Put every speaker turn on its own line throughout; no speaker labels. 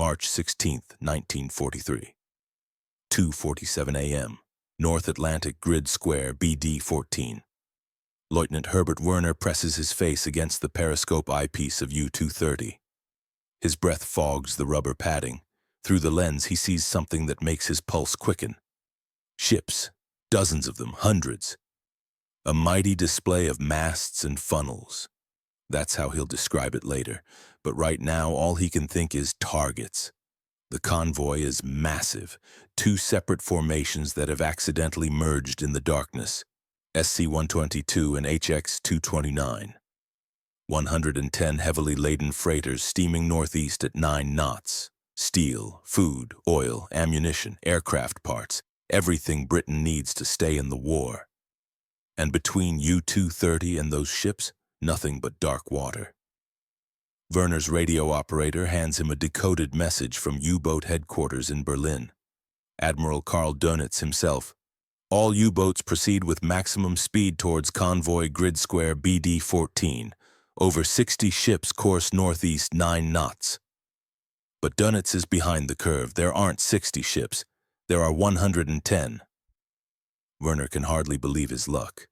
March 16, 1943. 2:47 a.m. North Atlantic Grid Square, BD-14. Lieutenant Herbert Werner presses his face against the periscope eyepiece of U-230. His breath fogs the rubber padding. Through the lens, he sees something that makes his pulse quicken. Ships, dozens of them, hundreds. A mighty display of masts and funnels. That's how he'll describe it later, but right now all he can think is targets. The convoy is massive, two separate formations that have accidentally merged in the darkness. SC-122 and HX-229. 110 heavily laden freighters steaming northeast at 9 knots. Steel, food, oil, ammunition, aircraft parts, everything Britain needs to stay in the war. And between U-230 and those ships, nothing but dark water. Werner's radio operator hands him a decoded message from U-boat headquarters in Berlin. Admiral Karl Dönitz himself. All U-boats proceed with maximum speed towards convoy grid square BD-14. Over 60 ships course northeast 9 knots. But Dönitz is behind the curve. There aren't 60 ships. There are 110. Werner can hardly believe his luck.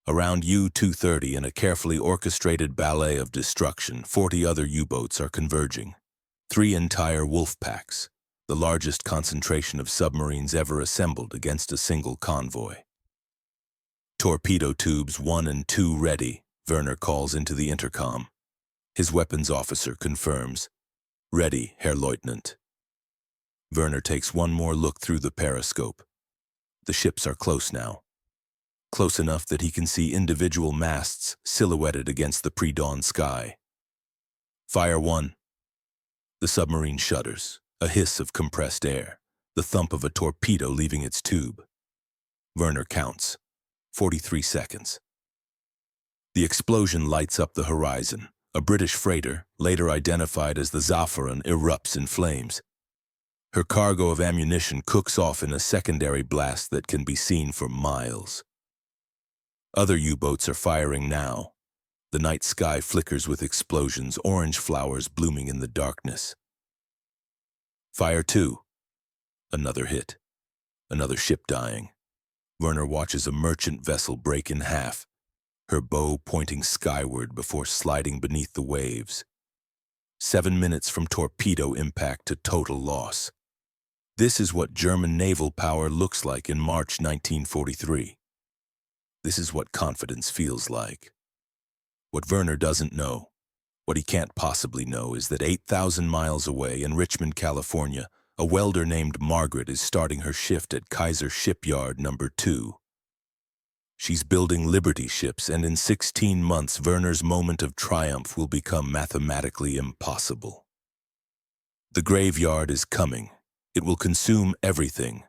Around U-230, in a carefully orchestrated ballet of destruction, 40 other U-boats are converging. 3 entire wolf packs, the largest concentration of submarines ever assembled against a single convoy. Torpedo tubes 1 and 2 ready, Werner calls into the intercom. His weapons officer confirms. Ready, Herr Leutnant. Werner takes one more look through the periscope. The ships are close now. Close enough that he can see individual masts silhouetted against the pre-dawn sky. Fire 1. The submarine shudders, a hiss of compressed air, the thump of a torpedo leaving its tube. Werner counts. 43 seconds. The explosion lights up the horizon. A British freighter, later identified as the Zafran, erupts in flames. Her cargo of ammunition cooks off in a secondary blast that can be seen for miles. Other U-boats are firing now. The night sky flickers with explosions, orange flowers blooming in the darkness. Fire 2. Another hit. Another ship dying. Werner watches a merchant vessel break in half, her bow pointing skyward before sliding beneath the waves. 7 minutes from torpedo impact to total loss. This is what German naval power looks like in March 1943. This is what confidence feels like. What Werner doesn't know, what he can't possibly know, is that 8,000 miles away in Richmond, California, a welder named Margaret is starting her shift at Kaiser Shipyard No. 2. She's building Liberty ships, and in 16 months, Werner's moment of triumph will become mathematically impossible. The graveyard is coming. It will consume everything.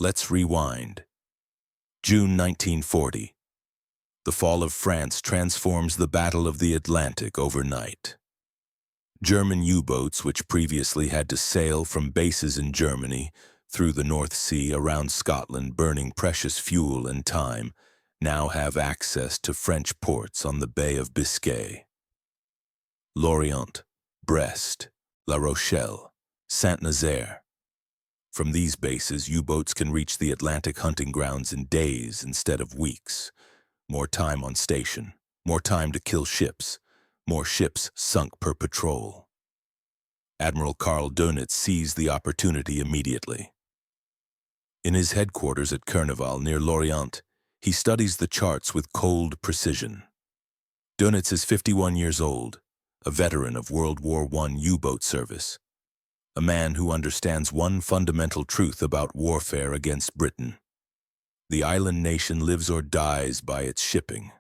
Let's rewind. June 1940. The fall of France transforms the Battle of the Atlantic overnight. German U-boats, which previously had to sail from bases in Germany through the North Sea around Scotland, burning precious fuel and time, now have access to French ports on the Bay of Biscay. Lorient, Brest, La Rochelle, Saint-Nazaire. From these bases, U-boats can reach the Atlantic hunting grounds in days instead of weeks. More time on station, more time to kill ships, more ships sunk per patrol. Admiral Karl Dönitz seized the opportunity immediately. In his headquarters at Carnival near Lorient, he studies the charts with cold precision. Dönitz is 51 years old, a veteran of World War I U-boat service, a man who understands one fundamental truth about warfare against Britain. The island nation lives or dies by its shipping.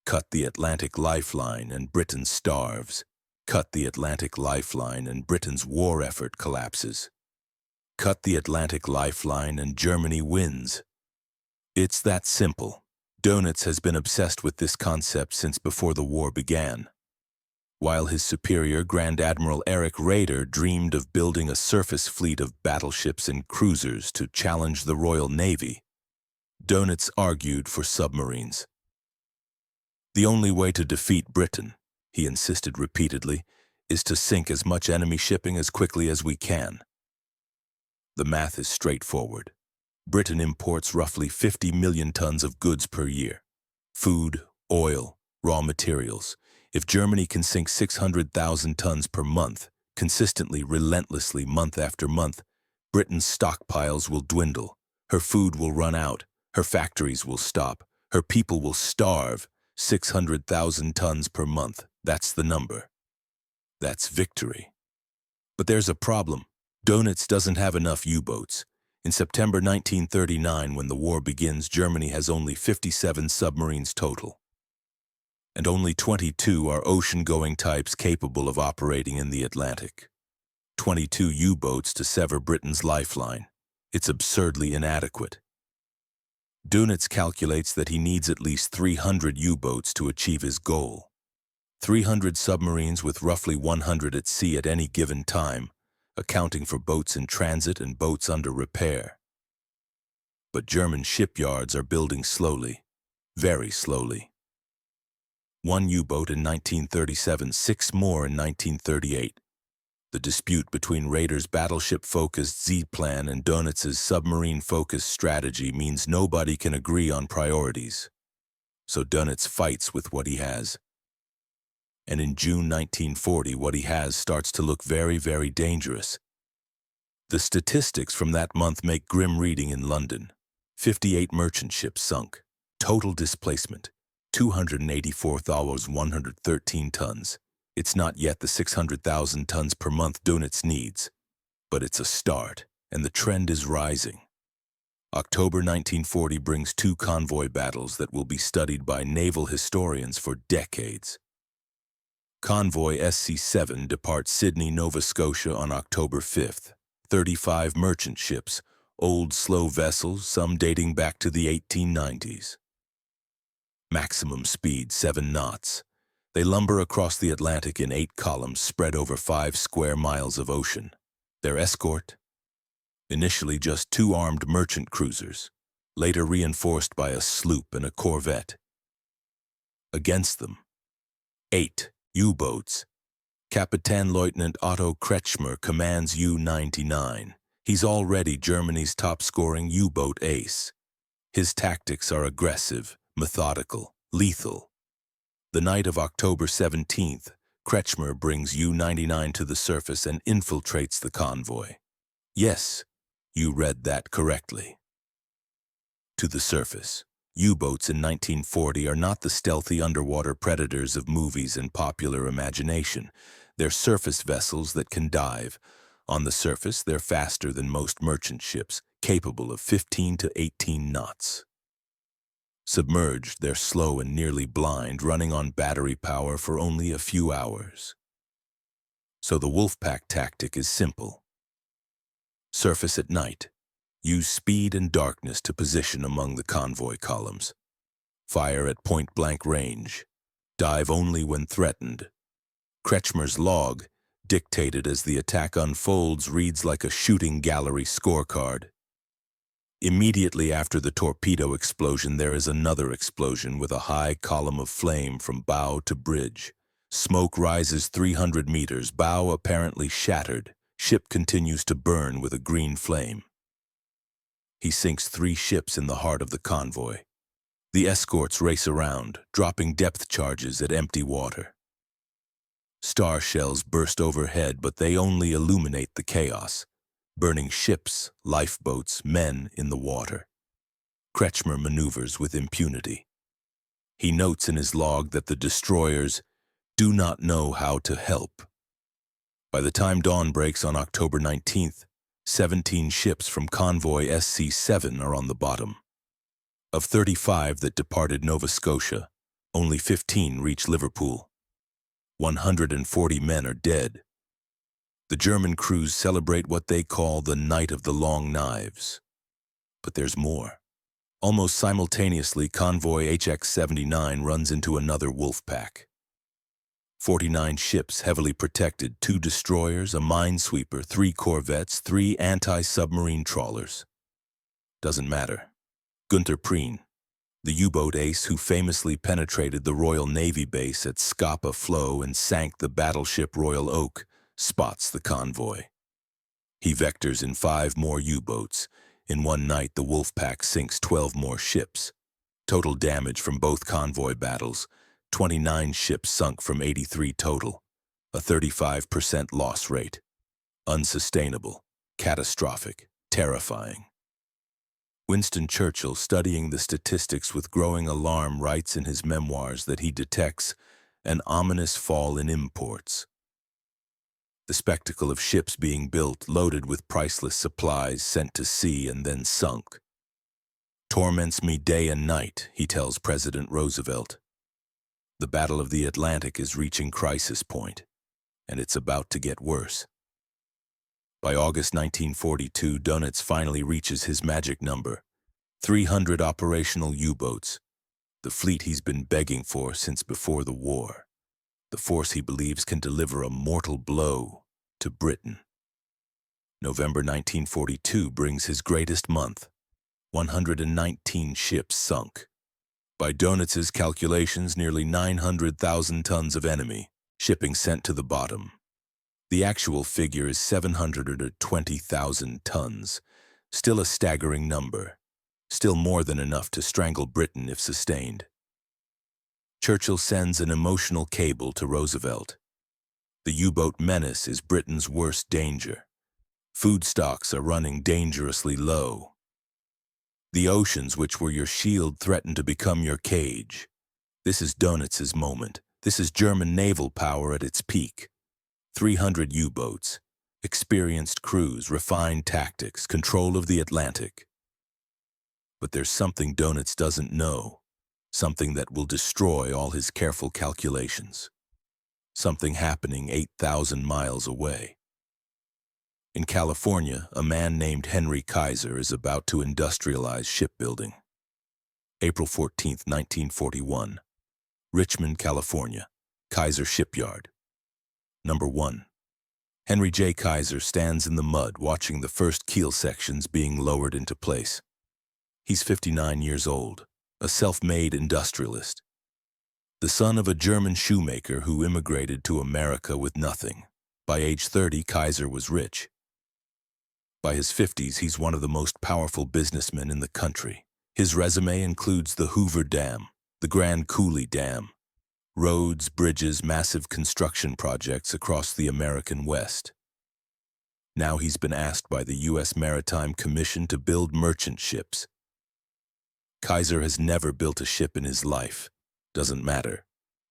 Cut the Atlantic lifeline and Britain starves. Cut the Atlantic lifeline and Britain's war effort collapses. Cut the Atlantic lifeline and Germany wins. It's that simple. Dönitz has been obsessed with this concept since before the war began. While his superior, Grand Admiral Erich Raeder, dreamed of building a surface fleet of battleships and cruisers to challenge the Royal Navy, Dönitz argued for submarines. The only way to defeat Britain, he insisted repeatedly, is to sink as much enemy shipping as quickly as we can. The math is straightforward. Britain imports roughly 50 million tons of goods per year. Food, oil, raw materials. If Germany can sink 600,000 tons per month, consistently, relentlessly, month after month, Britain's stockpiles will dwindle. Her food will run out. Her factories will stop. Her people will starve. 600,000 tons per month. That's the number. That's victory. But there's a problem. Donitz doesn't have enough U-boats. In September 1939, when the war begins, Germany has only 57 submarines total. And only 22 are ocean-going types capable of operating in the Atlantic. 22 U-boats to sever Britain's lifeline. It's absurdly inadequate. Donitz calculates that he needs at least 300 U-boats to achieve his goal. 300 submarines with roughly 100 at sea at any given time, accounting for boats in transit and boats under repair. But German shipyards are building slowly, very slowly. 1 U-boat in 1937, 6 more in 1938. The dispute between Raeder's battleship-focused Z-plan and Donitz's submarine-focused strategy means nobody can agree on priorities. So Donitz fights with what he has. And in June 1940, what he has starts to look very, very dangerous. The statistics from that month make grim reading in London. 58 merchant ships sunk. Total displacement, 284,113 tons. It's not yet the 600,000 tons per month Donitz needs, but it's a start, and the trend is rising. October 1940 brings 2 convoy battles that will be studied by naval historians for decades. Convoy SC-7 departs Sydney, Nova Scotia on October 5th. 35 merchant ships, old slow vessels, some dating back to the 1890s. Maximum speed 7 knots. They lumber across the Atlantic in 8 columns spread over 5 square miles of ocean. Their escort? Initially just 2 armed merchant cruisers, later reinforced by a sloop and a corvette. Against them, 8 U-boats. Kapitänleutnant Otto Kretschmer commands U-99. He's already Germany's top-scoring U-boat ace. His tactics are aggressive, methodical, lethal. The night of October 17th, Kretschmer brings U-99 to the surface and infiltrates the convoy. Yes, you read that correctly. To the surface. U-boats in 1940 are not the stealthy underwater predators of movies and popular imagination. They're surface vessels that can dive. On the surface, they're faster than most merchant ships, capable of 15 to 18 knots. Submerged, they're slow and nearly blind, running on battery power for only a few hours. So the Wolfpack tactic is simple. Surface at night. Use speed and darkness to position among the convoy columns. Fire at point-blank range. Dive only when threatened. Kretschmer's log, dictated as the attack unfolds, reads like a shooting gallery scorecard. Immediately after the torpedo explosion, there is another explosion with a high column of flame from bow to bridge. Smoke rises 300 meters, bow apparently shattered. Ship continues to burn with a green flame. He sinks 3 ships in the heart of the convoy. The escorts race around, dropping depth charges at empty water. Star shells burst overhead, but they only illuminate the chaos, burning ships, lifeboats, men in the water. Kretschmer maneuvers with impunity. He notes in his log that the destroyers do not know how to help. By the time dawn breaks on October 19th, 17 ships from convoy SC-7 are on the bottom. Of 35 that departed Nova Scotia, only 15 reach Liverpool. 140 men are dead. The German crews celebrate what they call the Night of the Long Knives. But there's more. Almost simultaneously, convoy HX-79 runs into another Wolfpack. 49 ships heavily protected, 2 destroyers, a minesweeper, 3 corvettes, 3 anti-submarine trawlers. Doesn't matter. Günther Prien, The U-boat ace who famously penetrated the Royal Navy base at Scapa Flow and sank the battleship Royal Oak spots the convoy. He vectors in 5 more U-boats. In one night, the Wolfpack sinks 12 more ships. Total damage from both convoy battles, 29 ships sunk from 83 total, a 35% loss rate. Unsustainable, catastrophic, terrifying. Winston Churchill, studying the statistics with growing alarm, writes in his memoirs that he detects an ominous fall in imports. The spectacle of ships being built, loaded with priceless supplies, sent to sea and then sunk, torments me day and night, he tells President Roosevelt. The Battle of the Atlantic is reaching crisis point, and it's about to get worse. By August 1942, Dönitz finally reaches his magic number, 300 operational U-boats, the fleet he's been begging for since before the war, the force he believes can deliver a mortal blow to Britain. November 1942 brings his greatest month, 119 ships sunk. By Dönitz's calculations, nearly 900,000 tons of enemy shipping sent to the bottom. The actual figure is 720,000 tons, still a staggering number, still more than enough to strangle Britain if sustained. Churchill sends an emotional cable to Roosevelt. The U-boat menace is Britain's worst danger. Food stocks are running dangerously low. The oceans, which were your shield, threaten to become your cage. This is Dönitz's moment. This is German naval power at its peak. 300 U-boats, experienced crews, refined tactics, control of the Atlantic. But there's something Dönitz doesn't know, something that will destroy all his careful calculations. Something happening 8,000 miles away. In California, a man named Henry Kaiser is about to industrialize shipbuilding. April 14, 1941. Richmond, California. Kaiser Shipyard. Number 1. Henry J. Kaiser stands in the mud watching the first keel sections being lowered into place. He's 59 years old, a self-made industrialist. The son of a German shoemaker who immigrated to America with nothing. By age 30, Kaiser was rich. By his 50s, he's one of the most powerful businessmen in the country. His resume includes the Hoover Dam, the Grand Coulee Dam, roads, bridges, massive construction projects across the American West. Now he's been asked by the U.S. Maritime Commission to build merchant ships. Kaiser has never built a ship in his life. Doesn't matter.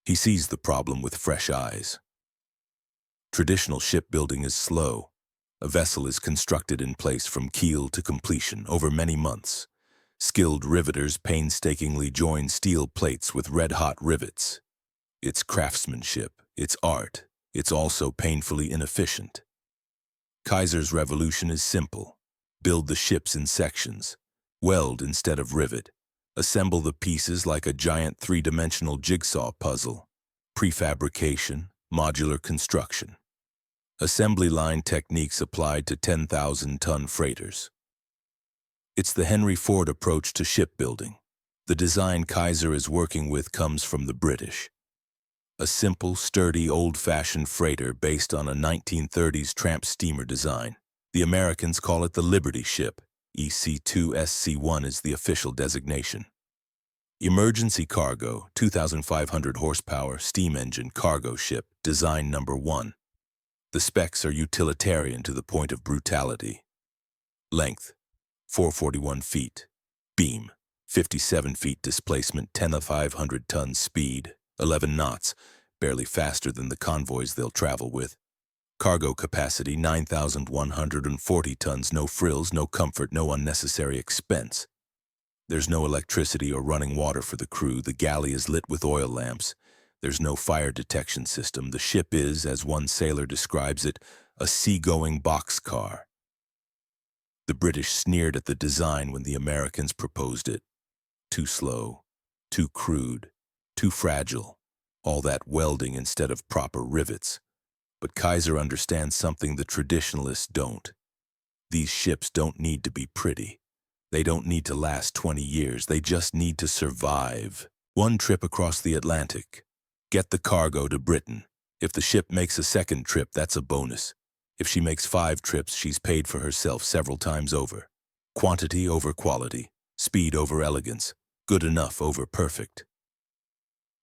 He sees the problem with fresh eyes. Traditional shipbuilding is slow. A vessel is constructed in place from keel to completion over many months. Skilled riveters painstakingly join steel plates with red-hot rivets. It's craftsmanship, it's art, it's also painfully inefficient. Kaiser's revolution is simple. Build the ships in sections. Weld instead of rivet. Assemble the pieces like a giant 3-dimensional jigsaw puzzle. Prefabrication, modular construction. Assembly line techniques applied to 10,000-ton freighters. It's the Henry Ford approach to shipbuilding. The design Kaiser is working with comes from the British. A simple, sturdy, old-fashioned freighter based on a 1930s tramp steamer design. The Americans call it the Liberty ship. EC2SC1 is the official designation. Emergency cargo, 2,500 horsepower, steam engine cargo ship, design number 1. The specs are utilitarian to the point of brutality. Length, 441 feet. Beam, 57 feet. Displacement, 10,500 tons. Speed, 11 knots, barely faster than the convoys they'll travel with. Cargo capacity, 9,140 tons. No frills, no comfort, no unnecessary expense. There's no electricity or running water for the crew. The galley is lit with oil lamps. There's no fire detection system. The ship is, as one sailor describes it, a seagoing boxcar. The British sneered at the design when the Americans proposed it. Too slow, too crude, too fragile. All that welding instead of proper rivets. But Kaiser understands something the traditionalists don't. These ships don't need to be pretty. They don't need to last 20 years, they just need to survive. One trip across the Atlantic. Get the cargo to Britain. If the ship makes a second trip, that's a bonus. If she makes 5 trips, she's paid for herself several times over. Quantity over quality, speed over elegance, good enough over perfect.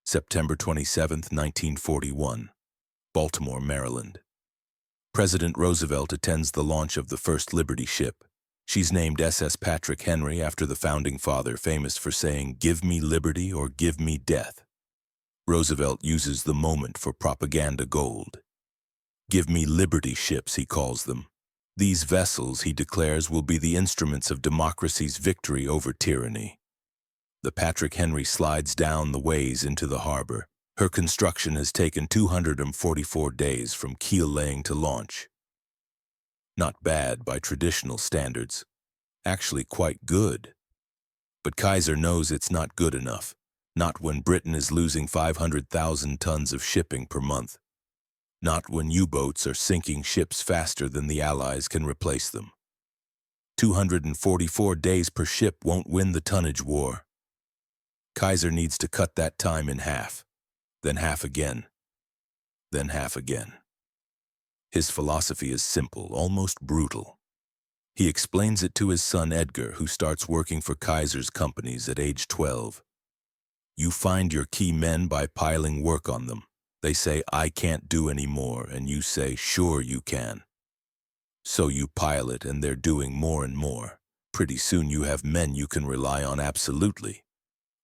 September 27, 1941, Baltimore, Maryland. President Roosevelt attends the launch of the first Liberty ship. She's named SS Patrick Henry after the founding father, famous for saying, "Give me liberty or give me death." Roosevelt uses the moment for propaganda gold. "Give me liberty ships," he calls them. These vessels, he declares, will be the instruments of democracy's victory over tyranny. The Patrick Henry slides down the ways into the harbor. Her construction has taken 244 days from keel laying to launch. Not bad by traditional standards. Actually quite good. But Kaiser knows it's not good enough. Not when Britain is losing 500,000 tons of shipping per month. Not when U-boats are sinking ships faster than the Allies can replace them. 244 days per ship won't win the tonnage war. Kaiser needs to cut that time in half, then half again, then half again. His philosophy is simple, almost brutal. He explains it to his son Edgar, who starts working for Kaiser's companies at age 12. You find your key men by piling work on them. They say, "I can't do any more," and you say, "Sure you can." So you pile it, and they're doing more and more. Pretty soon you have men you can rely on absolutely.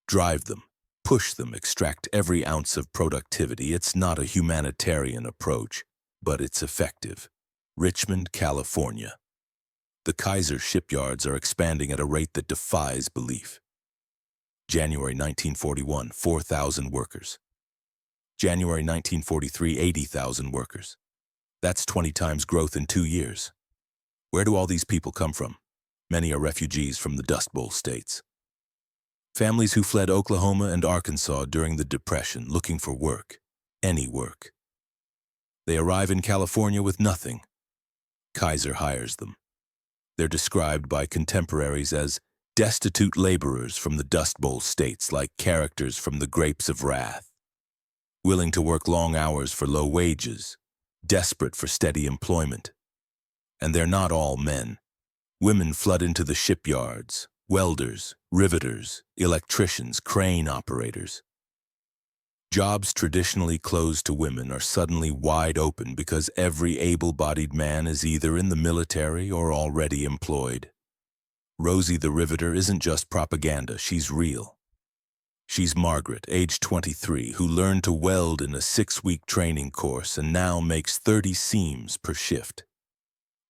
Drive them, push them, extract every ounce of productivity. It's not a humanitarian approach, but it's effective. Richmond, California. The Kaiser shipyards are expanding at a rate that defies belief. January 1941, 4,000 workers. January 1943, 80,000 workers. That's 20 times growth in 2 years. Where do all these people come from? Many are refugees from the Dust Bowl states. Families who fled Oklahoma and Arkansas during the Depression looking for work, any work. They arrive in California with nothing. Kaiser hires them. They're described by contemporaries as destitute laborers from the Dust Bowl states, like characters from The Grapes of Wrath. Willing to work long hours for low wages, desperate for steady employment. And they're not all men. Women flood into the shipyards, welders, riveters, electricians, crane operators. Jobs traditionally closed to women are suddenly wide open because every able-bodied man is either in the military or already employed. Rosie the Riveter isn't just propaganda, she's real. She's Margaret, age 23, who learned to weld in a 6-week training course and now makes 30 seams per shift.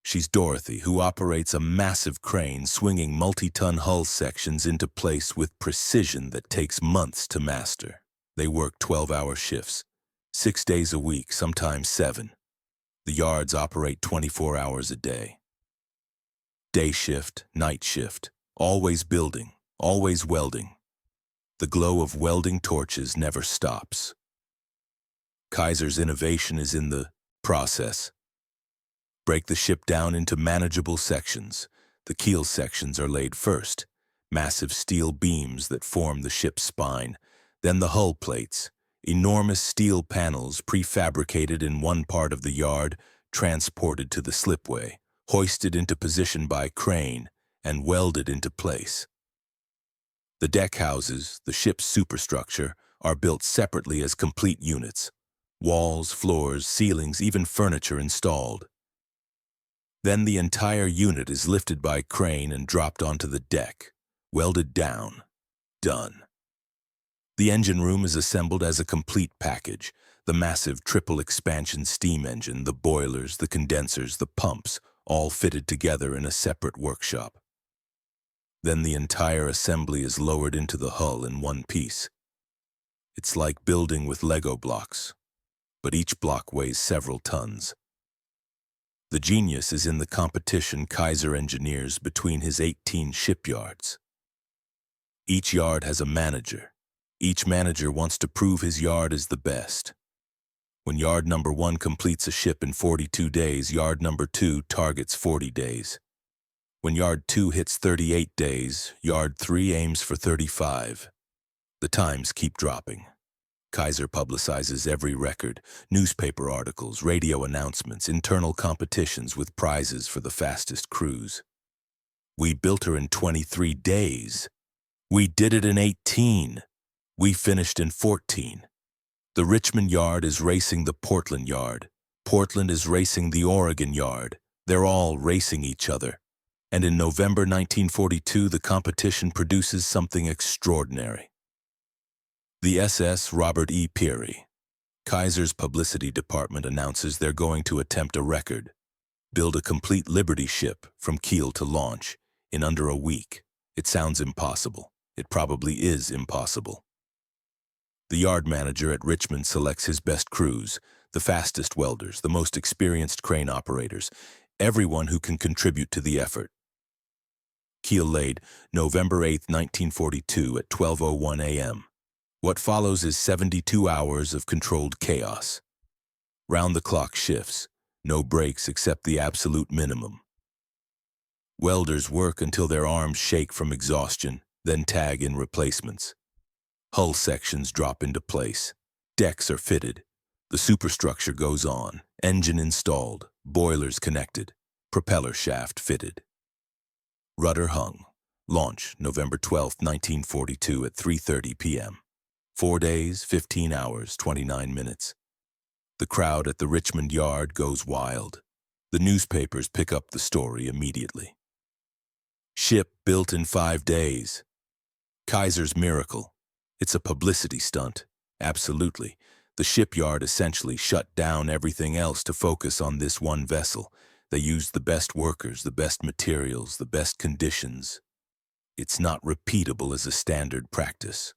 She's Dorothy, who operates a massive crane swinging multi-ton hull sections into place with precision that takes months to master. They work 12-hour shifts, 6 days a week, sometimes 7. The yards operate 24 hours a day. Day shift, night shift, always building, always welding. The glow of welding torches never stops. Kaiser's innovation is in the process. Break the ship down into manageable sections. The keel sections are laid first, massive steel beams that form the ship's spine. Then the hull plates, enormous steel panels prefabricated in one part of the yard, transported to the slipway, hoisted into position by crane, and welded into place. The deck houses, the ship's superstructure, are built separately as complete units. Walls, floors, ceilings, even furniture installed. Then the entire unit is lifted by crane and dropped onto the deck, welded down, done. The engine room is assembled as a complete package. The massive triple expansion steam engine, the boilers, the condensers, the pumps, all fitted together in a separate workshop. Then the entire assembly is lowered into the hull in one piece. It's like building with Lego blocks, but each block weighs several tons. The genius is in the competition Kaiser engineers between his 18 shipyards. Each yard has a manager. Each manager wants to prove his yard is the best. When yard number 1 completes a ship in 42 days, yard number 2 targets 40 days. When Yard 2 hits 38 days, Yard 3 aims for 35. The times keep dropping. Kaiser publicizes every record, newspaper articles, radio announcements, internal competitions with prizes for the fastest crews. We built her in 23 days. We did it in 18. We finished in 14. The Richmond Yard is racing the Portland Yard. Portland is racing the Oregon Yard. They're all racing each other. And in November 1942, the competition produces something extraordinary. The SS Robert E. Peary. Kaiser's publicity department announces they're going to attempt a record. Build a complete Liberty ship from keel to launch in under a week. It sounds impossible. It probably is impossible. The yard manager at Richmond selects his best crews, the fastest welders, the most experienced crane operators, everyone who can contribute to the effort. Keel laid, November 8, 1942 at 12:01 a.m. What follows is 72 hours of controlled chaos. Round-the-clock shifts, no breaks except the absolute minimum. Welders work until their arms shake from exhaustion, then tag in replacements. Hull sections drop into place. Decks are fitted. The superstructure goes on. Engine installed. Boilers connected. Propeller shaft fitted. Rudder hung. Launch, November 12, 1942 at 3:30 p.m. 4 days, 15 hours, 29 minutes. The crowd at the Richmond Yard goes wild. The newspapers pick up the story immediately. Ship built in 5 days. Kaiser's miracle. It's a publicity stunt. Absolutely. The shipyard essentially shut down everything else to focus on this one vessel. They used the best workers, the best materials, the best conditions. It's not repeatable as a standard practice.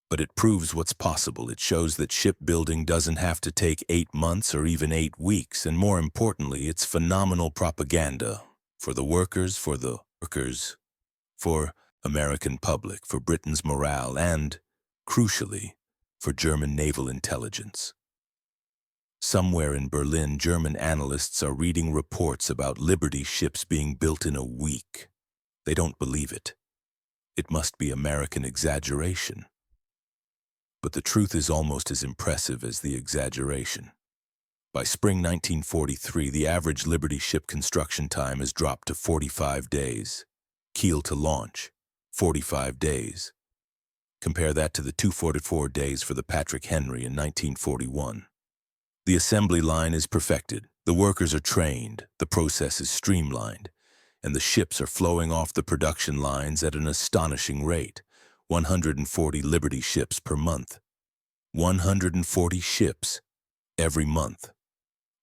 But it proves what's possible. It shows that shipbuilding doesn't have to take 8 months or even 8 weeks, and more importantly, it's phenomenal propaganda for the workers, for American public, for Britain's morale, and, crucially, for German naval intelligence. Somewhere in Berlin, German analysts are reading reports about Liberty ships being built in a week. They don't believe it. It must be American exaggeration. But the truth is almost as impressive as the exaggeration. By spring 1943, the average Liberty ship construction time has dropped to 45 days. Keel to launch, 45 days. Compare that to the 244 days for the Patrick Henry in 1941. The assembly line is perfected, the workers are trained, the process is streamlined, and the ships are flowing off the production lines at an astonishing rate. 140 Liberty ships per month. 140 ships every month.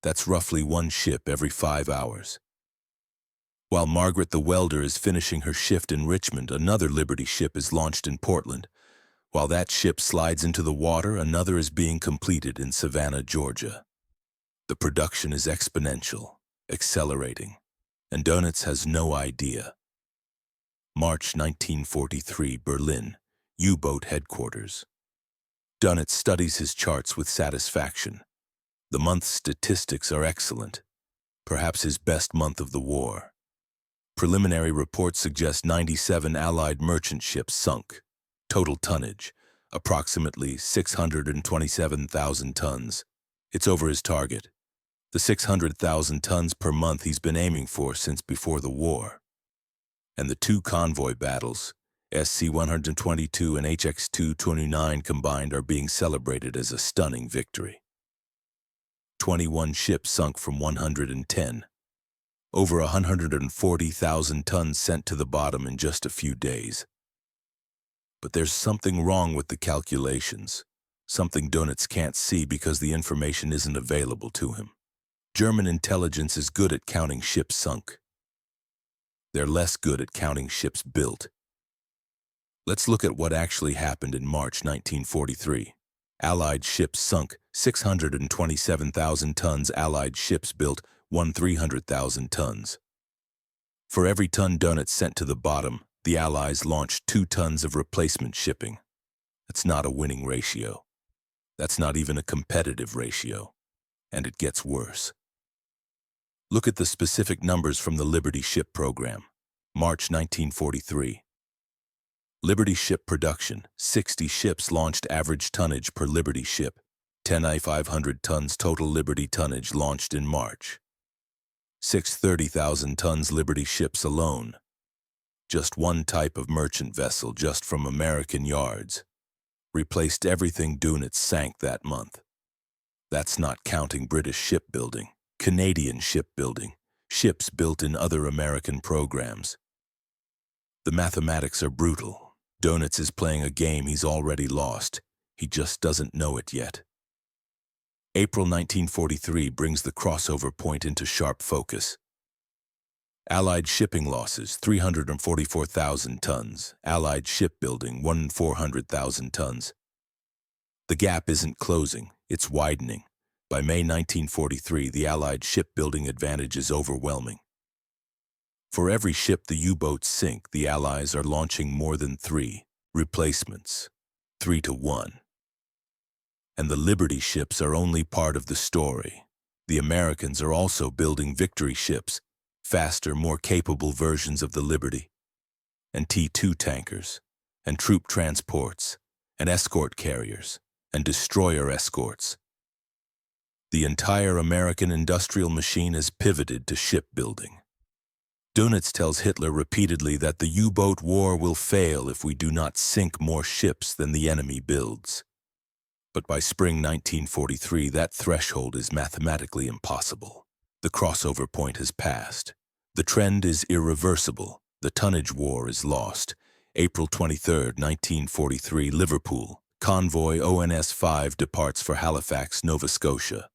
That's roughly 1 ship every 5 hours. While Margaret the welder is finishing her shift in Richmond, another Liberty ship is launched in Portland. While that ship slides into the water, another is being completed in Savannah, Georgia. The production is exponential, accelerating, and Dönitz has no idea. March 1943, Berlin, U-boat headquarters. Dönitz studies his charts with satisfaction. The month's statistics are excellent, perhaps his best month of the war. Preliminary reports suggest 97 Allied merchant ships sunk. Total tonnage, approximately 627,000 tons. It's over his target, the 600,000 tons per month he's been aiming for since before the war. And the 2 convoy battles, SC-122 and HX-229 combined, are being celebrated as a stunning victory. 21 ships sunk from 110. Over 140,000 tons sent to the bottom in just a few days. But there's something wrong with the calculations, something Dönitz can't see because the information isn't available to him. German intelligence is good at counting ships sunk. They're less good at counting ships built. Let's look at what actually happened in March 1943. Allied ships sunk 627,000 tons. Allied ships built 300,000 tons. For every ton Dönitz sent to the bottom, the Allies launched 2 tons of replacement shipping. That's not a winning ratio. That's not even a competitive ratio. And it gets worse. Look at the specific numbers from the Liberty Ship Program. March 1943. Liberty Ship production, 60 ships launched, average tonnage per Liberty ship, 10,500 tons total Liberty tonnage launched in March. 630,000 tons Liberty ships alone. Just one type of merchant vessel just from American yards. Replaced everything Dunitz sank that month. That's not counting British shipbuilding, Canadian shipbuilding, ships built in other American programs. The mathematics are brutal. Dunitz is playing a game he's already lost. He just doesn't know it yet. April 1943 brings the crossover point into sharp focus. Allied shipping losses, 344,000 tons. Allied shipbuilding, 1,400,000 tons. The gap isn't closing, it's widening. By May 1943, the Allied shipbuilding advantage is overwhelming. For every ship the U-boats sink, the Allies are launching more than 3 replacements, 3 to 1. And the Liberty ships are only part of the story. The Americans are also building victory ships, faster, more capable versions of the Liberty, and T-2 tankers, and troop transports, and escort carriers, and destroyer escorts. The entire American industrial machine has pivoted to shipbuilding. Dunitz tells Hitler repeatedly that the U-boat war will fail if we do not sink more ships than the enemy builds. But by spring 1943, that threshold is mathematically impossible. The crossover point has passed. The trend is irreversible. The tonnage war is lost. April 23, 1943, Liverpool. Convoy ONS-5 departs for Halifax, Nova Scotia.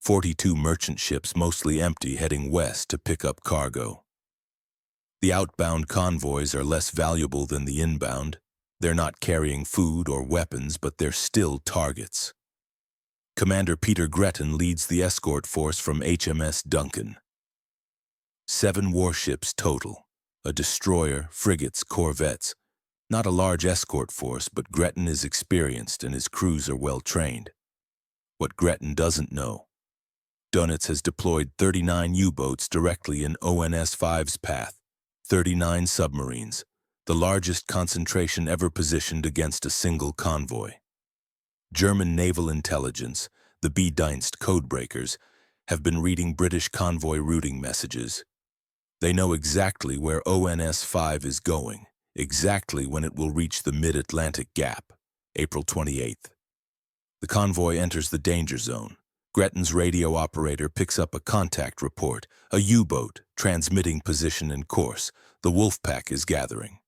42 merchant ships, mostly empty, heading west to pick up cargo. The outbound convoys are less valuable than the inbound. They're not carrying food or weapons, but they're still targets. Commander Peter Gretton leads the escort force from HMS Duncan. 7 warships total, a destroyer, frigates, corvettes. Not a large escort force, but Gretton is experienced and his crews are well trained. What Gretton doesn't know: Dunitz has deployed 39 U-boats directly in ONS-5's path, 39 submarines, the largest concentration ever positioned against a single convoy. German naval intelligence, the B-Dienst codebreakers, have been reading British convoy routing messages. They know exactly where ONS-5 is going, exactly when it will reach the mid-Atlantic gap, April 28th. The convoy enters the danger zone. Gretton's radio operator picks up a contact report, a U-boat, transmitting position and course. The Wolfpack is gathering.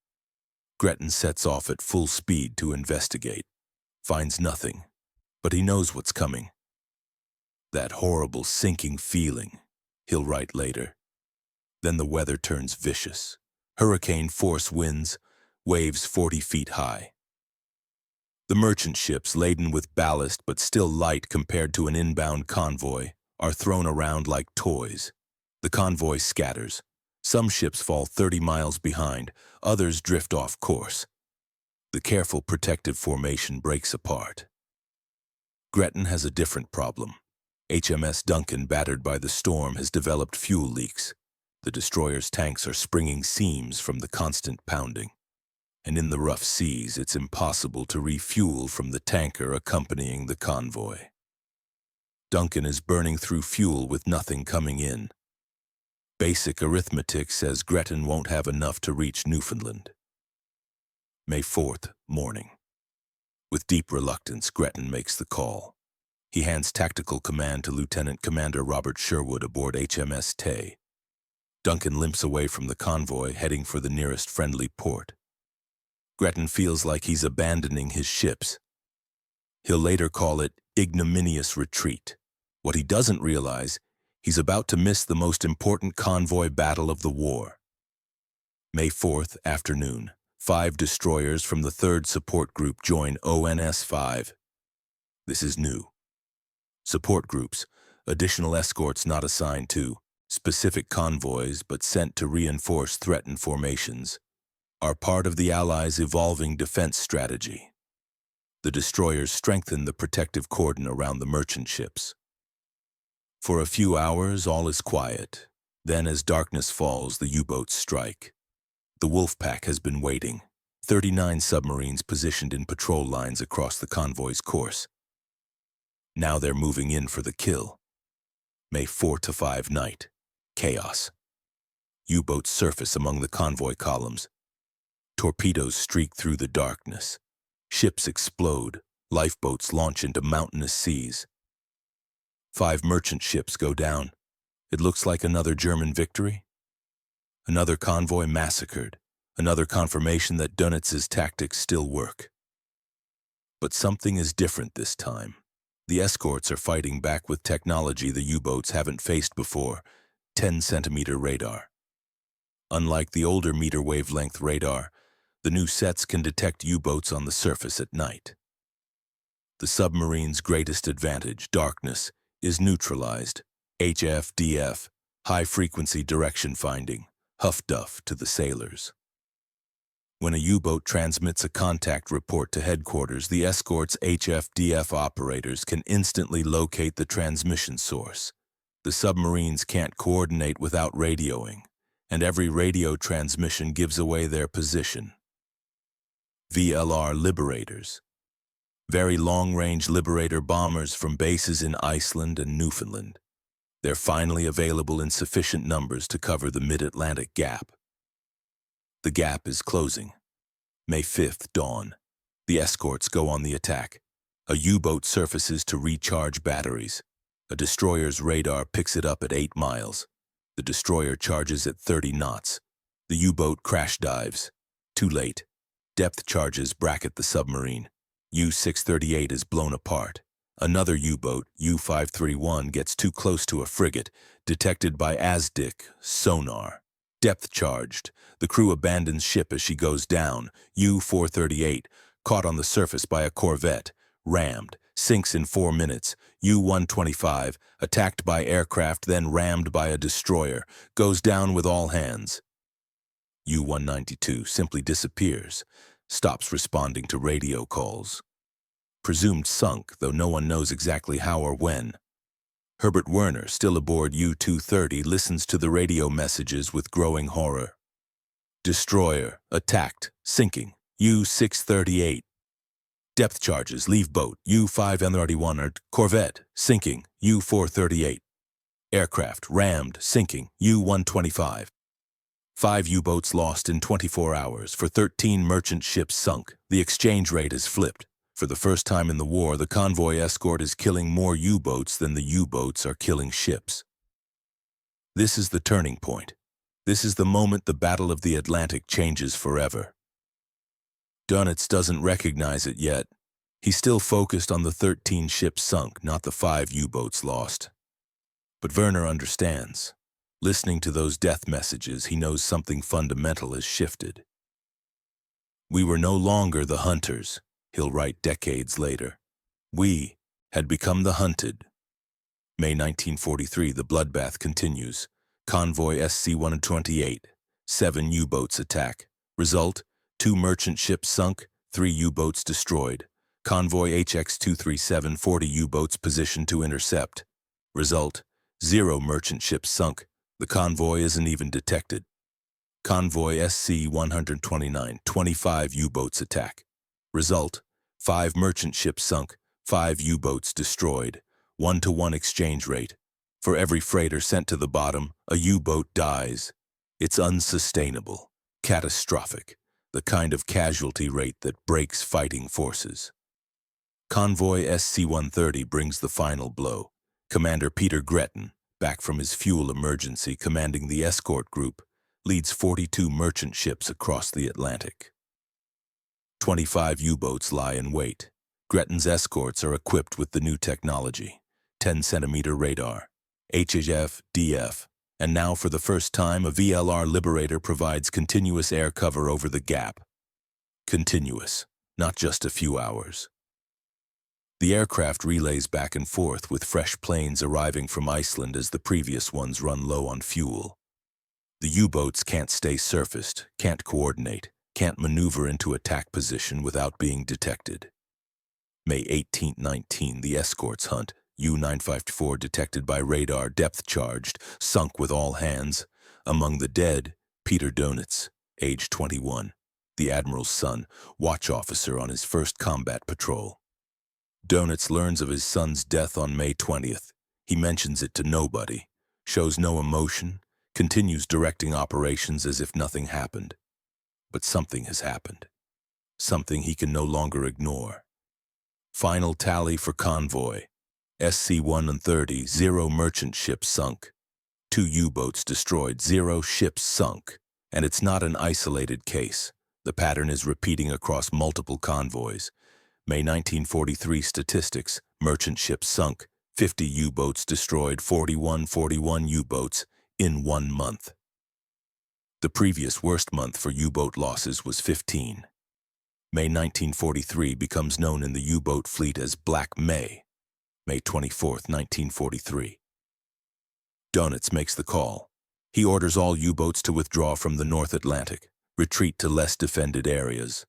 Gretton sets off at full speed to investigate. Finds nothing, but he knows what's coming. That horrible sinking feeling, he'll write later. Then the weather turns vicious. Hurricane-force winds, waves 40 feet high. The merchant ships, laden with ballast but still light compared to an inbound convoy, are thrown around like toys. The convoy scatters. Some ships fall 30 miles behind, others drift off course. The careful protective formation breaks apart. Gretton has a different problem. HMS Duncan, battered by the storm, has developed fuel leaks. The destroyer's tanks are springing seams from the constant pounding. And in the rough seas, it's impossible to refuel from the tanker accompanying the convoy. Duncan is burning through fuel with nothing coming in. Basic arithmetic says Gretton won't have enough to reach Newfoundland. May 4th, morning. With deep reluctance, Gretton makes the call. He hands tactical command to Lieutenant Commander Robert Sherwood aboard HMS Tay. Duncan limps away from the convoy, heading for the nearest friendly port. Gretton feels like he's abandoning his ships. He'll later call it ignominious retreat. What he doesn't realize, he's about to miss the most important convoy battle of the war. May 4th, afternoon. 5 destroyers from the 3rd Support Group join ONS-5. This is new. Support groups, additional escorts not assigned to specific convoys but sent to reinforce threatened formations, are part of the Allies' evolving defense strategy. The destroyers strengthen the protective cordon around the merchant ships. For a few hours, all is quiet. Then, as darkness falls, the U-boats strike. The wolf pack has been waiting. 39 submarines positioned in patrol lines across the convoy's course. Now they're moving in for the kill. May 4 to 5 night. Chaos. U-boats surface among the convoy columns. Torpedoes streak through the darkness. Ships explode. Lifeboats launch into mountainous seas. 5 merchant ships go down. It looks like another German victory. Another convoy massacred. Another confirmation that Dönitz's tactics still work. But something is different this time. The escorts are fighting back with technology the U-boats haven't faced before, 10-centimeter radar. Unlike the older meter wavelength radar, the new sets can detect U-boats on the surface at night. The submarine's greatest advantage, darkness, is neutralized. HF-DF, high-frequency direction finding, huff-duff to the sailors. When a U-boat transmits a contact report to headquarters, the escort's HF-DF operators can instantly locate the transmission source. The submarines can't coordinate without radioing, and every radio transmission gives away their position. VLR Liberators. Very long-range Liberator bombers from bases in Iceland and Newfoundland. They're finally available in sufficient numbers to cover the mid-Atlantic gap. The gap is closing. May 5th, dawn. The escorts go on the attack. A U-boat surfaces to recharge batteries. A destroyer's radar picks it up at 8 miles. The destroyer charges at 30 knots. The U-boat crash dives. Too late. Depth charges bracket the submarine. U-638 is blown apart. Another U-boat, U-531, gets too close to a frigate, detected by ASDIC sonar. Depth charged. The crew abandons ship as she goes down. U-438, caught on the surface by a corvette, rammed, sinks in 4 minutes. U-125, attacked by aircraft, then rammed by a destroyer, goes down with all hands. U-192 simply disappears, stops responding to radio calls. Presumed sunk, though no one knows exactly how or when. Herbert Werner, still aboard U-230, listens to the radio messages with growing horror. Destroyer, attacked, sinking, U-638. Depth charges, leave boat, U-531, corvette, sinking, U-438. Aircraft, rammed, sinking, U-125. 5 U-boats lost in 24 hours, for 13 merchant ships sunk. The exchange rate is flipped. For the first time in the war, the convoy escort is killing more U-boats than the U-boats are killing ships. This is the turning point. This is the moment the Battle of the Atlantic changes forever. Dönitz doesn't recognize it yet. He's still focused on the 13 ships sunk, not the 5 U-boats lost. But Werner understands. Listening to those death messages, he knows something fundamental has shifted. We were no longer the hunters, he'll write decades later. We had become the hunted. May 1943, the bloodbath continues. Convoy SC-128, 7 U-boats attack. Result, 2 merchant ships sunk, 3 U-boats destroyed. Convoy HX-237, 40 U-boats positioned to intercept. Result, 0 merchant ships sunk. The convoy isn't even detected. Convoy SC-129, 25 U-boats attack. Result, 5 merchant ships sunk, 5 U-boats destroyed, 1-to-1 exchange rate. For every freighter sent to the bottom, a U-boat dies. It's unsustainable, catastrophic, the kind of casualty rate that breaks fighting forces. Convoy SC-130 brings the final blow. Commander Peter Gretton, back from his fuel emergency commanding the escort group, leads 42 merchant ships across the Atlantic. 25 U-boats lie in wait. Gretton's escorts are equipped with the new technology, 10-centimeter radar, HF, DF, and now for the first time a VLR Liberator provides continuous air cover over the gap. Continuous, not just a few hours. The aircraft relays back and forth with fresh planes arriving from Iceland as the previous ones run low on fuel. The U-boats can't stay surfaced, can't coordinate, can't maneuver into attack position without being detected. May 18-19, the escorts hunt, U-954 detected by radar, depth-charged, sunk with all hands. Among the dead, Peter Donitz, age 21, the admiral's son, watch officer on his first combat patrol. Donitz learns of his son's death on May 20th. He mentions it to nobody, shows no emotion, continues directing operations as if nothing happened. But something has happened. Something he can no longer ignore. Final tally for convoy. SC-130, 0 merchant ships sunk. 2 U-boats destroyed, 0 ships sunk. And it's not an isolated case. The pattern is repeating across multiple convoys. May 1943 statistics, merchant ships sunk, 50 U-boats destroyed, 41 U-boats in 1 month. The previous worst month for U-boat losses was 15. May 1943 becomes known in the U-boat fleet as Black May. May 24, 1943. Donitz makes the call. He orders all U-boats to withdraw from the North Atlantic, retreat to less defended areas.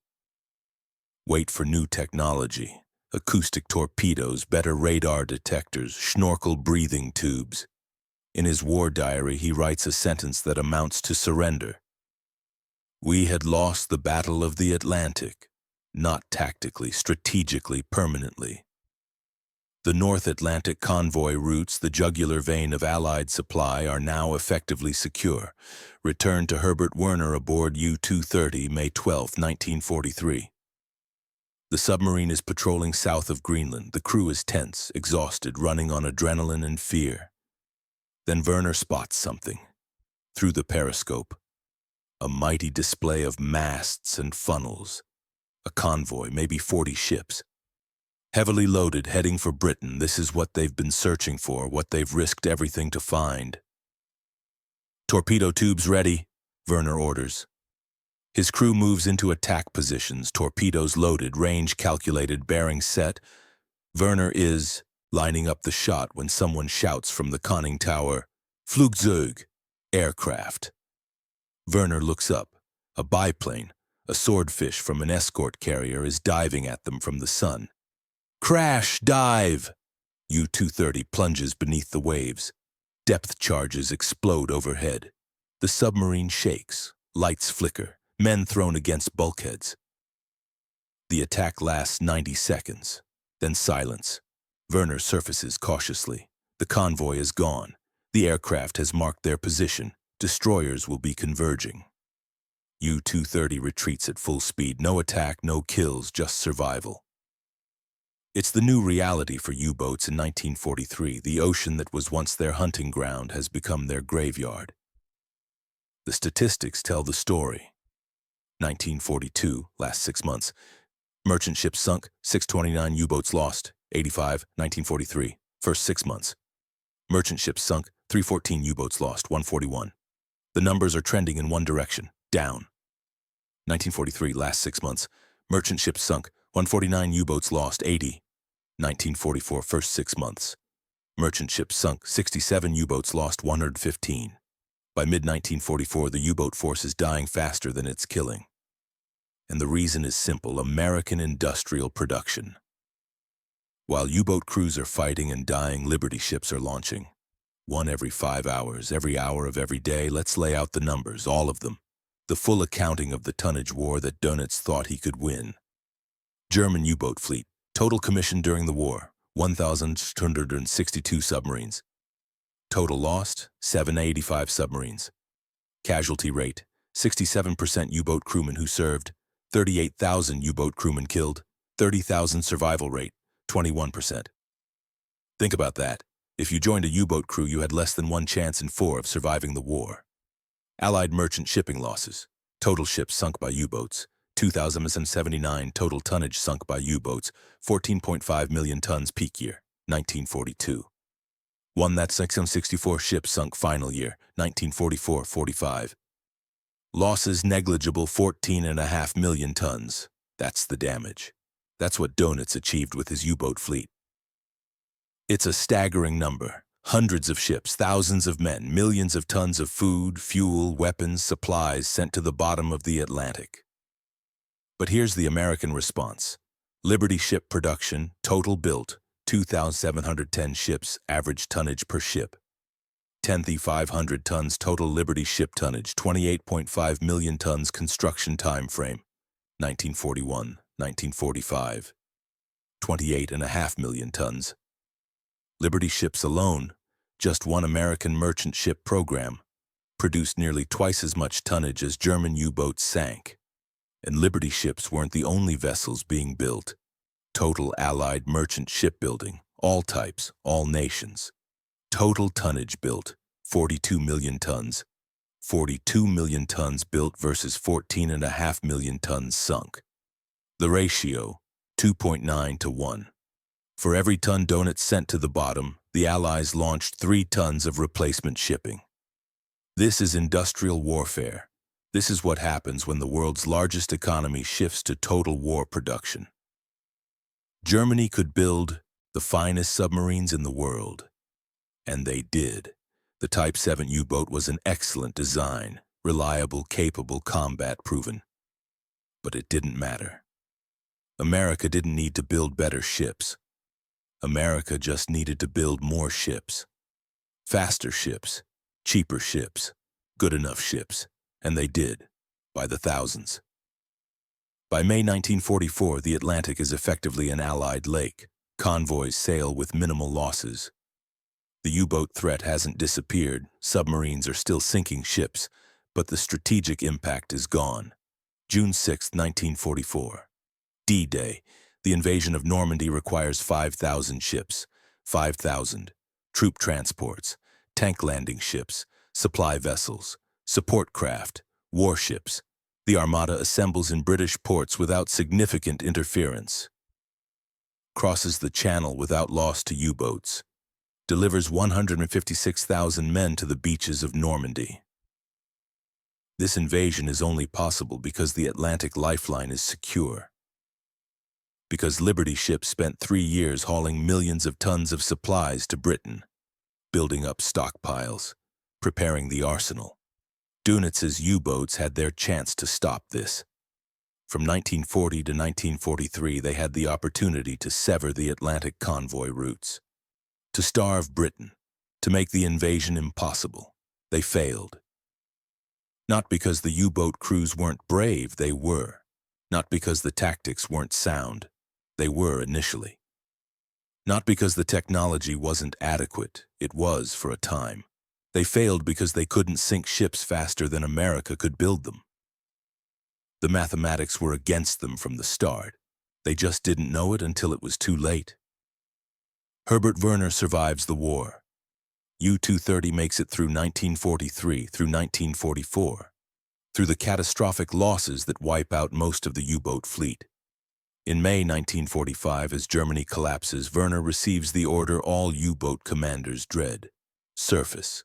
Wait for new technology, acoustic torpedoes, better radar detectors, schnorkel breathing tubes. In his war diary, he writes a sentence that amounts to surrender. We had lost the Battle of the Atlantic, not tactically, strategically, permanently. The North Atlantic convoy routes, the jugular vein of Allied supply, are now effectively secure. Return to Herbert Werner aboard U-230, May 12, 1943. The submarine is patrolling south of Greenland. The crew is tense, exhausted, running on adrenaline and fear. Then Werner spots something. Through the periscope, a mighty display of masts and funnels. A convoy, maybe 40 ships. Heavily loaded, heading for Britain. This is what they've been searching for, what they've risked everything to find. Torpedo tubes ready, Werner orders. His crew moves into attack positions, torpedoes loaded, range calculated, bearing set. Werner is lining up the shot when someone shouts from the conning tower, Flugzeug, aircraft. Werner looks up. A biplane, a swordfish from an escort carrier, is diving at them from the sun. Crash! Dive! U-230 plunges beneath the waves. Depth charges explode overhead. The submarine shakes. Lights flicker. Men thrown against bulkheads. The attack lasts 90 seconds. Then silence. Werner surfaces cautiously. The convoy is gone. The aircraft has marked their position. Destroyers will be converging. U-230 retreats at full speed. No attack, no kills, just survival. It's the new reality for U-boats in 1943. The ocean that was once their hunting ground has become their graveyard. The statistics tell the story. 1942, last 6 months. Merchant ships sunk, 629 U-boats lost, 85, 1943, first 6 months. Merchant ships sunk, 314 U-boats lost, 141. The numbers are trending in one direction, down. 1943, last 6 months. Merchant ships sunk, 149 U-boats lost, 80. 1944, first 6 months. Merchant ships sunk, 67 U-boats lost, 115. By mid-1944, the U-boat force is dying faster than it's killing. And the reason is simple: American industrial production. While U-boat crews are fighting and dying, Liberty ships are launching. One every 5 hours, every hour of every day. Let's lay out the numbers, all of them. The full accounting of the tonnage war that Donitz thought he could win. German U-boat fleet, total commissioned during the war, 1,262 submarines. Total lost, 785 submarines. Casualty rate, 67% U-boat crewmen who served, 38,000 U-boat crewmen killed, 30,000 survival rate, 21%. Think about that. If you joined a U-boat crew, you had less than 1 chance in 4 of surviving the war. Allied merchant shipping losses, total ships sunk by U-boats, 2,079 total tonnage sunk by U-boats, 14.5 million tons peak year, 1942. One that 664 ships sunk final year, 1944-45. Losses negligible, 14.5 million tons. That's the damage. That's what Donitz achieved with his U-boat fleet. It's a staggering number. Hundreds of ships, thousands of men, millions of tons of food, fuel, weapons, supplies sent to the bottom of the Atlantic. But here's the American response. Liberty ship production, total built, 2,710 ships, average tonnage per ship. 10th 500 tons total Liberty ship tonnage, 28.5 million tons construction time frame, 1941, 1945. 28.5 million tons. Liberty ships alone, just one American merchant ship program, produced nearly twice as much tonnage as German U-boats sank. And Liberty ships weren't the only vessels being built. Total Allied merchant shipbuilding, all types, all nations. Total tonnage built, 42 million tons. 42 million tons built versus 14.5 million tons sunk. The ratio, 2.9 to 1. For every ton donut sent to the bottom, the Allies launched 3 tons of replacement shipping. This is industrial warfare. This is what happens when the world's largest economy shifts to total war production. Germany could build the finest submarines in the world. And they did. The Type 7 U-boat was an excellent design, reliable, capable, combat-proven. But it didn't matter. America didn't need to build better ships. America just needed to build more ships. Faster ships, cheaper ships, good enough ships. And they did, by the thousands. By May 1944, the Atlantic is effectively an Allied lake. Convoys sail with minimal losses. The U-boat threat hasn't disappeared, submarines are still sinking ships, but the strategic impact is gone. June 6, 1944. D-Day. The invasion of Normandy requires 5,000 ships. 5,000. Troop transports, tank landing ships, supply vessels, support craft, warships. The Armada assembles in British ports without significant interference. Crosses the Channel without loss to U-boats. Delivers 156,000 men to the beaches of Normandy. This invasion is only possible because the Atlantic lifeline is secure. Because Liberty ships spent 3 years hauling millions of tons of supplies to Britain, building up stockpiles, preparing the arsenal. Dunitz's U-boats had their chance to stop this. From 1940 to 1943, they had the opportunity to sever the Atlantic convoy routes, to starve Britain, to make the invasion impossible. They failed. Not because the U-boat crews weren't brave, they were. Not because the tactics weren't sound, they were initially. Not because the technology wasn't adequate, it was for a time. They failed because they couldn't sink ships faster than America could build them. The mathematics were against them from the start. They just didn't know it until it was too late. Herbert Werner survives the war. U-230 makes it through 1943 through 1944, through the catastrophic losses that wipe out most of the U-boat fleet. In May 1945, as Germany collapses, Werner receives the order all U-boat commanders dread: surface.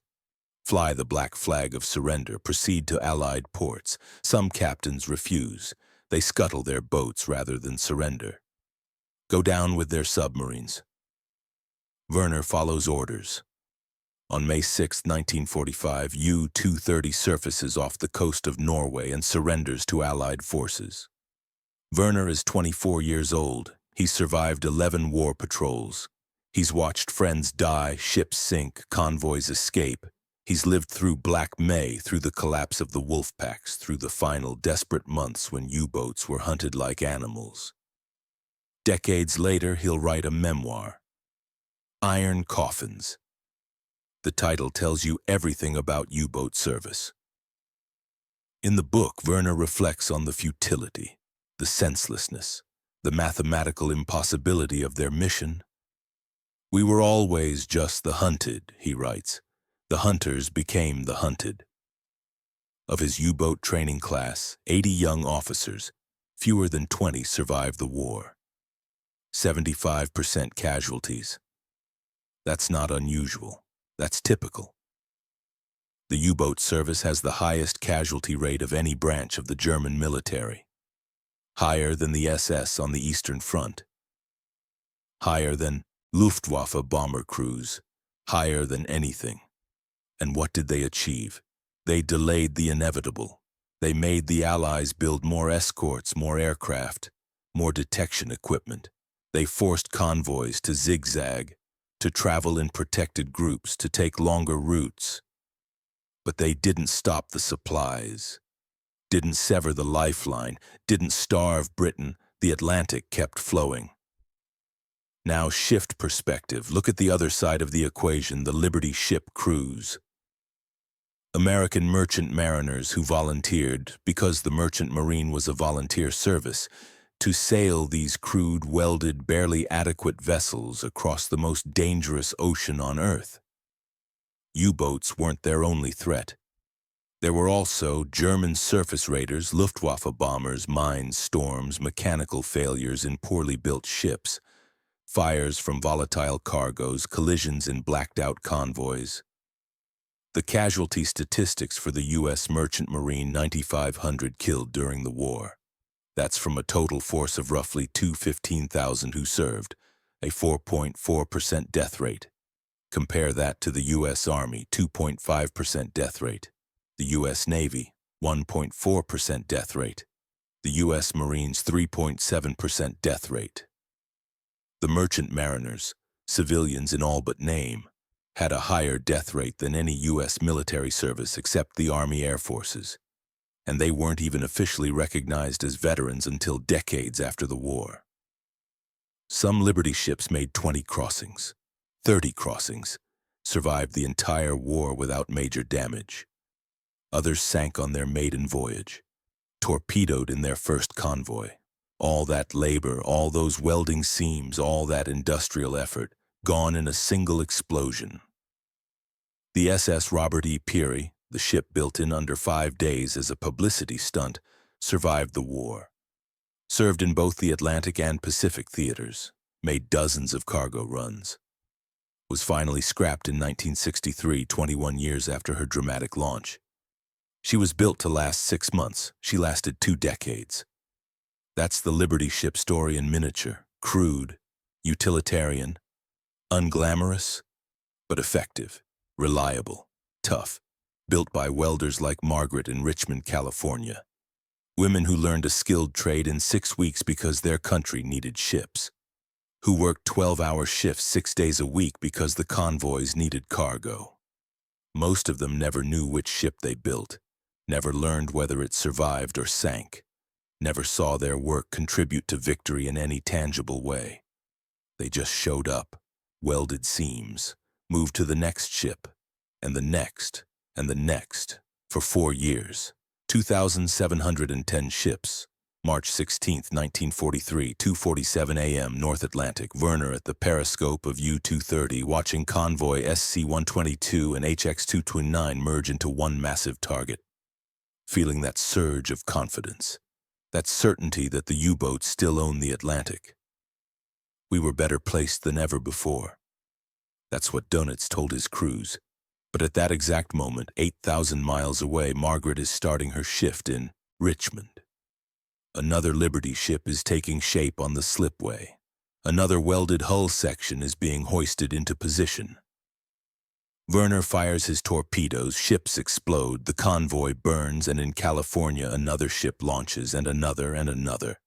Fly the black flag of surrender, proceed to Allied ports. Some captains refuse. They scuttle their boats rather than surrender. Go down with their submarines. Werner follows orders. On May 6, 1945, U-230 surfaces off the coast of Norway and surrenders to Allied forces. Werner is 24 years old. He's survived 11 war patrols. He's watched friends die, ships sink, convoys escape. He's lived through Black May, through the collapse of the wolf packs, through the final desperate months when U-boats were hunted like animals. Decades later, he'll write a memoir, Iron Coffins. The title tells you everything about U-boat service. In the book, Werner reflects on the futility, the senselessness, the mathematical impossibility of their mission. We were always just the hunted, he writes. The hunters became the hunted. Of his U-boat training class, 80 young officers, fewer than 20 survived the war. 75% casualties. That's not unusual. That's typical. The U-boat service has the highest casualty rate of any branch of the German military. Higher than the SS on the Eastern Front. Higher than Luftwaffe bomber crews. Higher than anything. And what did they achieve? They delayed the inevitable. They made the Allies build more escorts, more aircraft, more detection equipment. They forced convoys to zigzag, to travel in protected groups, to take longer routes. But they didn't stop the supplies, didn't sever the lifeline, didn't starve Britain. The Atlantic kept flowing. Now shift perspective. Look at the other side of the equation, the Liberty ship crews. American merchant mariners who volunteered, because the merchant marine was a volunteer service, to sail these crude, welded, barely adequate vessels across the most dangerous ocean on Earth. U-boats weren't their only threat. There were also German surface raiders, Luftwaffe bombers, mines, storms, mechanical failures in poorly built ships, fires from volatile cargoes, collisions in blacked-out convoys. The casualty statistics for the U.S. Merchant Marine: 9,500 killed during the war. That's from a total force of roughly 215,000 who served, a 4.4% death rate. Compare that to the U.S. Army, 2.5% death rate. The U.S. Navy, 1.4% death rate. The U.S. Marines, 3.7% death rate. The merchant mariners, civilians in all but name, had a higher death rate than any U.S. military service except the Army Air Forces, and they weren't even officially recognized as veterans until decades after the war. Some Liberty ships made 20 crossings, 30 crossings, survived the entire war without major damage. Others sank on their maiden voyage, torpedoed in their first convoy. All that labor, all those welding seams, all that industrial effort, gone in a single explosion. The SS Robert E. Peary, the ship built in under 5 days as a publicity stunt, survived the war. Served in both the Atlantic and Pacific theaters, made dozens of cargo runs. Was finally scrapped in 1963, 21 years after her dramatic launch. She was built to last 6 months. She lasted 2 decades. That's the Liberty ship story in miniature: crude, utilitarian, unglamorous, but effective, reliable, tough, built by welders like Margaret in Richmond, California. Women who learned a skilled trade in 6 weeks because their country needed ships. Who worked 12-hour shifts 6 days a week because the convoys needed cargo. Most of them never knew which ship they built, never learned whether it survived or sank, never saw their work contribute to victory in any tangible way. They just showed up, welded seams, moved to the next ship, and the next, and the next, for 4 years. 2,710 ships. March 16, 1943, 2:47 a.m. North Atlantic. Werner at the periscope of U-230, watching convoy SC-122 and HX-229 merge into one massive target. Feeling that surge of confidence, that certainty that the U-boats still own the Atlantic. We were better placed than ever before. That's what Dönitz told his crews. But at that exact moment, 8,000 miles away, Margaret is starting her shift in Richmond. Another Liberty ship is taking shape on the slipway. Another welded hull section is being hoisted into position. Werner fires his torpedoes, ships explode, the convoy burns, and in California another ship launches, and another and another.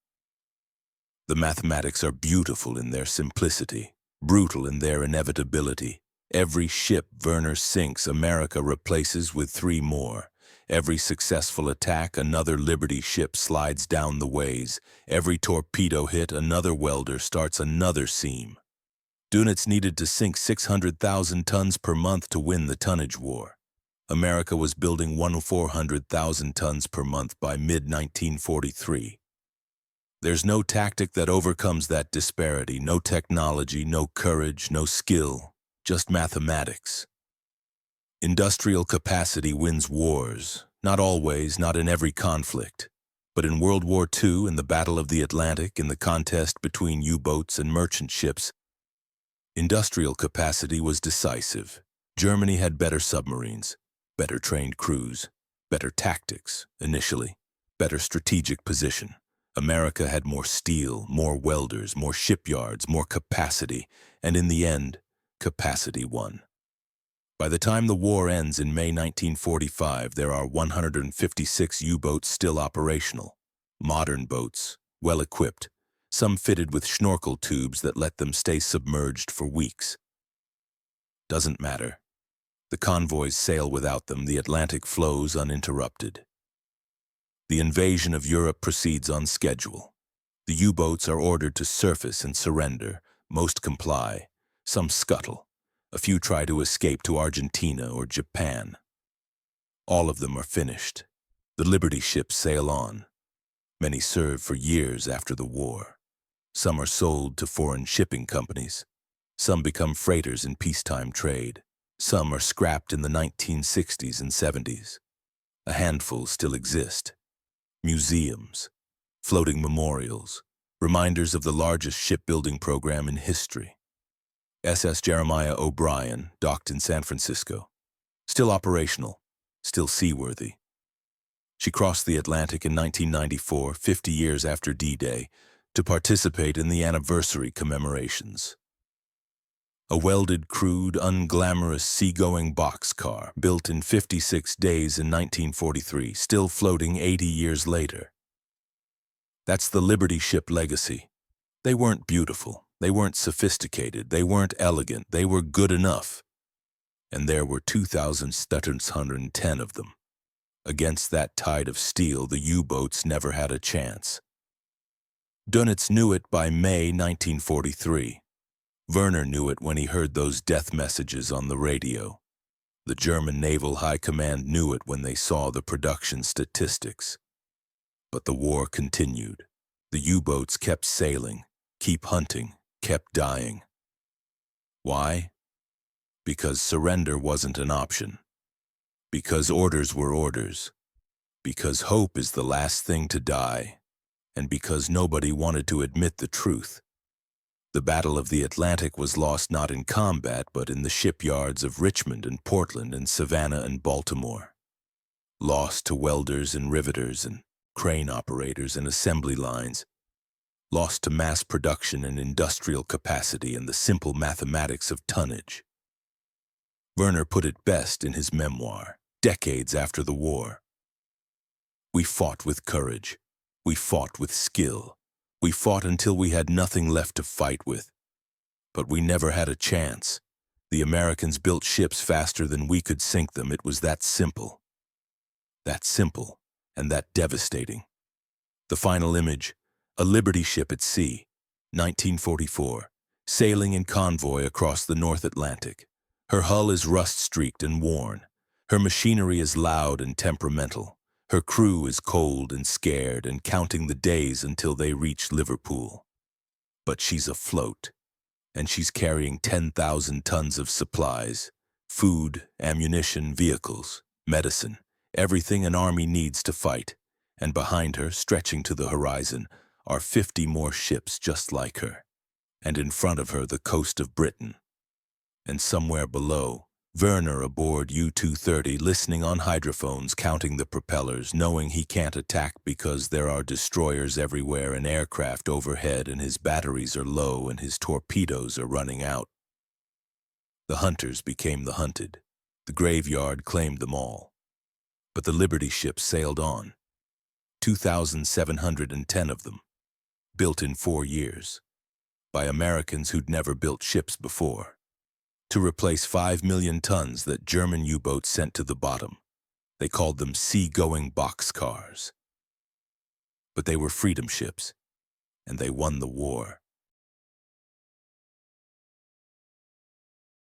The mathematics are beautiful in their simplicity, brutal in their inevitability. Every ship Werner sinks, America replaces with 3 more. Every successful attack, another Liberty ship slides down the ways. Every torpedo hit, another welder starts another seam. Dönitz needed to sink 600,000 tons per month to win the tonnage war. America was building 400,000 tons per month by mid-1943. There's no tactic that overcomes that disparity, no technology, no courage, no skill, just mathematics. Industrial capacity wins wars, not always, not in every conflict. But in World War II, in the Battle of the Atlantic, in the contest between U-boats and merchant ships, industrial capacity was decisive. Germany had better submarines, better trained crews, better tactics, initially, better strategic position. America had more steel, more welders, more shipyards, more capacity, and in the end, capacity won. By the time the war ends in May 1945, there are 156 U-boats still operational. Modern boats, well-equipped. some fitted with snorkel tubes that let them stay submerged for weeks. Doesn't matter. The convoys sail without them, the Atlantic flows uninterrupted. The invasion of Europe proceeds on schedule. The U-boats are ordered to surface and surrender. Most comply. Some scuttle. A few try to escape to Argentina or Japan. All of them are finished. The Liberty ships sail on. Many serve for years after the war. Some are sold to foreign shipping companies. Some become freighters in peacetime trade. Some are scrapped in the 1960s and 70s. A handful still exist. Museums, floating memorials, reminders of the largest shipbuilding program in history. SS Jeremiah O'Brien, docked in San Francisco. Still operational, still seaworthy. She crossed the Atlantic in 1994, 50 years after D-Day, to participate in the anniversary commemorations. A welded, crude, unglamorous seagoing boxcar built in 56 days in 1943, still floating 80 years later. That's the Liberty ship legacy. They weren't beautiful, they weren't sophisticated, they weren't elegant, they were good enough. And there were 2,710 of them. Against that tide of steel, the U-boats never had a chance. Dönitz knew it by May 1943. Werner knew it when he heard those death messages on the radio. The German Naval High Command knew it when they saw the production statistics. But the war continued. The U-boats kept sailing, kept hunting, kept dying. Why? Because surrender wasn't an option. Because orders were orders. Because hope is the last thing to die. And because nobody wanted to admit the truth. The Battle of the Atlantic was lost not in combat, but in the shipyards of Richmond and Portland and Savannah and Baltimore. Lost to welders and riveters and crane operators and assembly lines. Lost to mass production and industrial capacity and the simple mathematics of tonnage. Werner put it best in his memoir, decades after the war. We fought with courage. We fought with skill. We fought until we had nothing left to fight with. But we never had a chance. The Americans built ships faster than we could sink them. It was that simple. That simple and that devastating. The final image, a Liberty ship at sea, 1944, sailing in convoy across the North Atlantic. Her hull is rust-streaked and worn. Her machinery is loud and temperamental. Her crew is cold and scared and counting the days until they reach Liverpool. But she's afloat, and she's carrying 10,000 tons of supplies, food, ammunition, vehicles, medicine, everything an army needs to fight. And behind her, stretching to the horizon, are 50 more ships just like her. And in front of her, the coast of Britain. And somewhere below, Werner aboard U-230, listening on hydrophones, counting the propellers, knowing he can't attack because there are destroyers everywhere and aircraft overhead and his batteries are low and his torpedoes are running out. The hunters became the hunted. The graveyard claimed them all. But the Liberty ships sailed on. 2,710 of them, built in 4 years, by Americans who'd never built ships before. To replace 5 million tons that German U-boats sent to the bottom. They called them sea-going boxcars. But they were freedom ships, and they won the war.